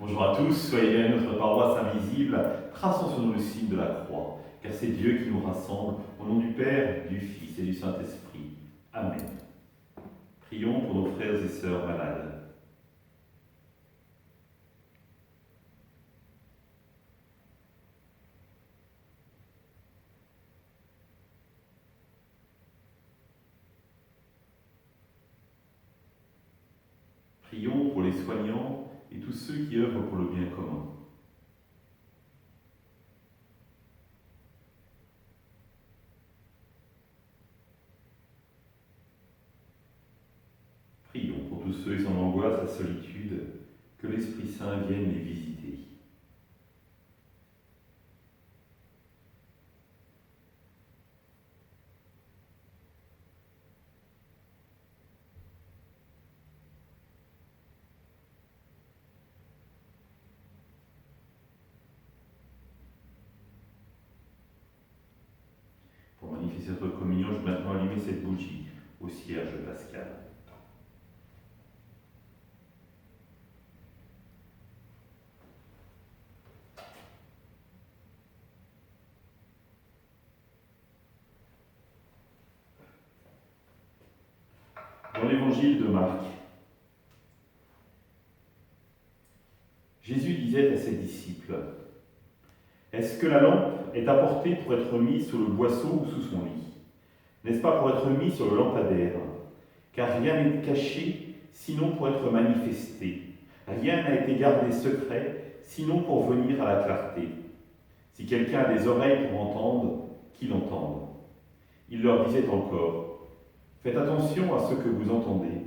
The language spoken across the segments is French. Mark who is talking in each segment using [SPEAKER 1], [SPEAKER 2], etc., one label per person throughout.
[SPEAKER 1] Bonjour à tous, soyez bienvenus à notre paroisse invisible, traçons sur nous le signe de la croix, car c'est Dieu qui nous rassemble, au nom du Père, du Fils et du Saint-Esprit. Amen. Prions pour nos frères et sœurs malades. Prions pour les soignants et tous ceux qui œuvrent pour le bien commun. Prions pour tous ceux qui sont en angoisse, la solitude, que l'Esprit Saint vienne les visiter. Pour magnifier notre communion, je vais maintenant allumer cette bougie au cierge pascal. Dans l'évangile de Marc, Jésus disait à ses disciples : est-ce que la lampe est apportée pour être mise sous le boisseau ou sous son lit ? N'est-ce pas pour être mise sur le lampadaire ? Car rien n'est caché, sinon pour être manifesté. Rien n'a été gardé secret, sinon pour venir à la clarté. Si quelqu'un a des oreilles pour entendre, qu'il entende. Il leur disait encore : faites attention à ce que vous entendez.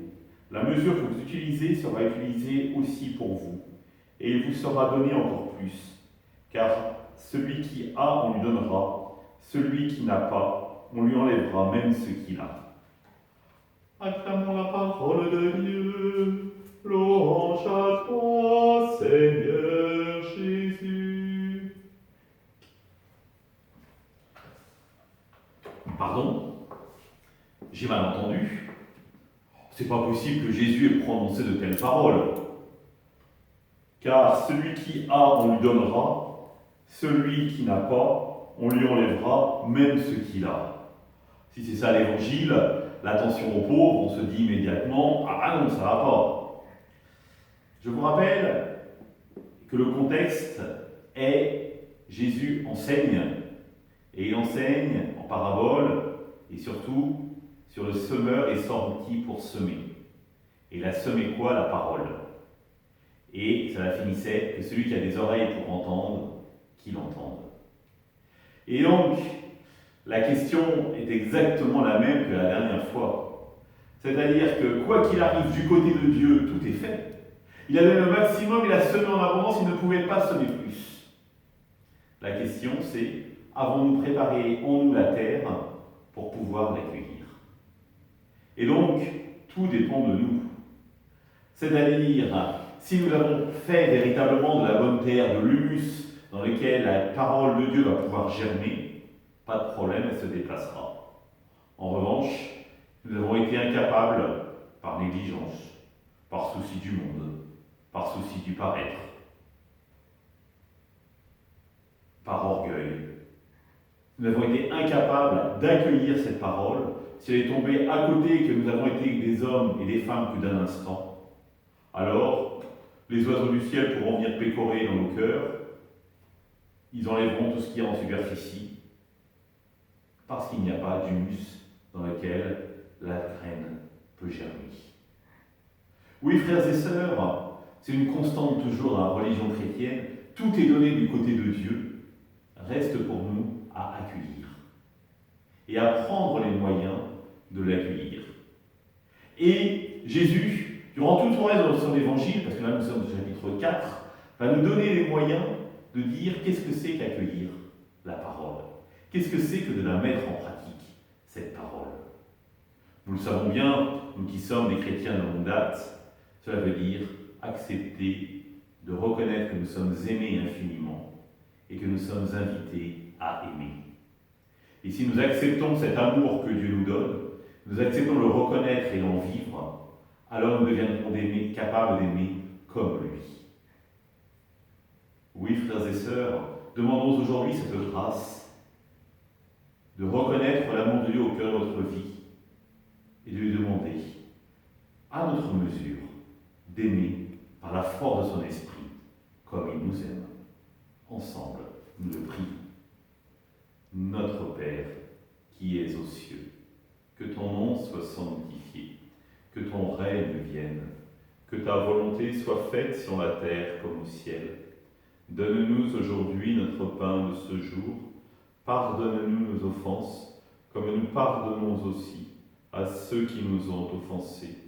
[SPEAKER 1] La mesure que vous utilisez sera utilisée aussi pour vous, et il vous sera donné encore plus. Car celui qui a, on lui donnera, celui qui n'a pas, on lui enlèvera même ce qu'il a. Acclamons la parole de Dieu. Louange à toi, Seigneur Jésus. Pardon ? J'ai mal entendu. C'est pas possible que Jésus ait prononcé de telles paroles. Car celui qui a, on lui donnera, celui qui n'a pas, on lui enlèvera même ce qu'il a. Si c'est ça l'évangile, l'attention aux pauvres, on se dit immédiatement : ah non, ça va pas. Je vous rappelle que le contexte est Jésus enseigne, et il enseigne en parabole, et surtout sur le semeur et sorti pour semer. Et il a semé quoi ? La parole. Et cela finissait que celui qui a des oreilles pour entendre, qu'il entende. Et donc, la question est exactement la même que la dernière fois. C'est-à-dire que quoi qu'il arrive du côté de Dieu, tout est fait. Il a donné le maximum, il a semé en abondance, il ne pouvait pas semer plus. La question c'est, avons-nous préparé en nous la terre pour pouvoir l'accueillir ? Et donc, tout dépend de nous. C'est-à-dire, si nous avons fait véritablement de la bonne terre, de l'humus, dans lequel la parole de Dieu va pouvoir germer, pas de problème, elle se déplacera. En revanche, nous avons été incapables, par négligence, par souci du monde, par souci du paraître, par orgueil, nous avons été incapables d'accueillir cette parole. Si elle est tombée à côté et que nous avons été des hommes et des femmes que d'un instant, alors les oiseaux du ciel pourront venir pécorer dans nos cœurs, ils enlèveront tout ce qu'il y a en superficie, parce qu'il n'y a pas d'humus dans lequel la graine peut germer. Oui, frères et sœurs, c'est une constante toujours dans la religion chrétienne, tout est donné du côté de Dieu, reste pour nous à accueillir et à prendre les moyens de l'accueillir. Et Jésus, durant tout le reste de son évangile, parce que là nous sommes au chapitre 4, va nous donner les moyens de dire qu'est-ce que c'est qu'accueillir la parole. Qu'est-ce que c'est que de la mettre en pratique, cette parole. Nous le savons bien, nous qui sommes des chrétiens de longue date, cela veut dire accepter de reconnaître que nous sommes aimés infiniment et que nous sommes invités à aimer. Et si nous acceptons cet amour que Dieu nous donne, nous acceptons de le reconnaître et d'en vivre, alors nous deviendrons capables d'aimer comme lui. Oui, frères et sœurs, demandons aujourd'hui cette grâce de reconnaître l'amour de Dieu au cœur de notre vie et de lui demander, à notre mesure, d'aimer par la force de son esprit, comme il nous aime. Ensemble, nous le prions. Notre Père, qui es aux cieux, que ton nom soit sanctifié, que ton règne vienne, que ta volonté soit faite sur la terre comme au ciel. Donne-nous aujourd'hui notre pain de ce jour. Pardonne-nous nos offenses, comme nous pardonnons aussi à ceux qui nous ont offensés.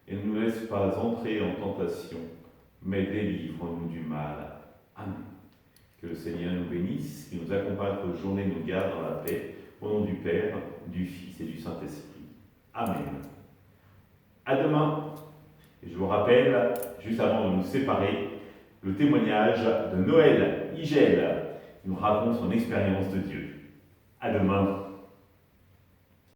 [SPEAKER 1] Et ne nous laisse pas entrer en tentation, mais délivre-nous du mal. Amen. Que le Seigneur nous bénisse, qu'il nous accompagne pour journée, nous garde dans la paix, au nom du Père, du Fils et du Saint-Esprit. Amen. À demain. Et je vous rappelle, juste avant de nous séparer, le témoignage de Noël Igel, qui nous raconte son expérience de Dieu. À demain.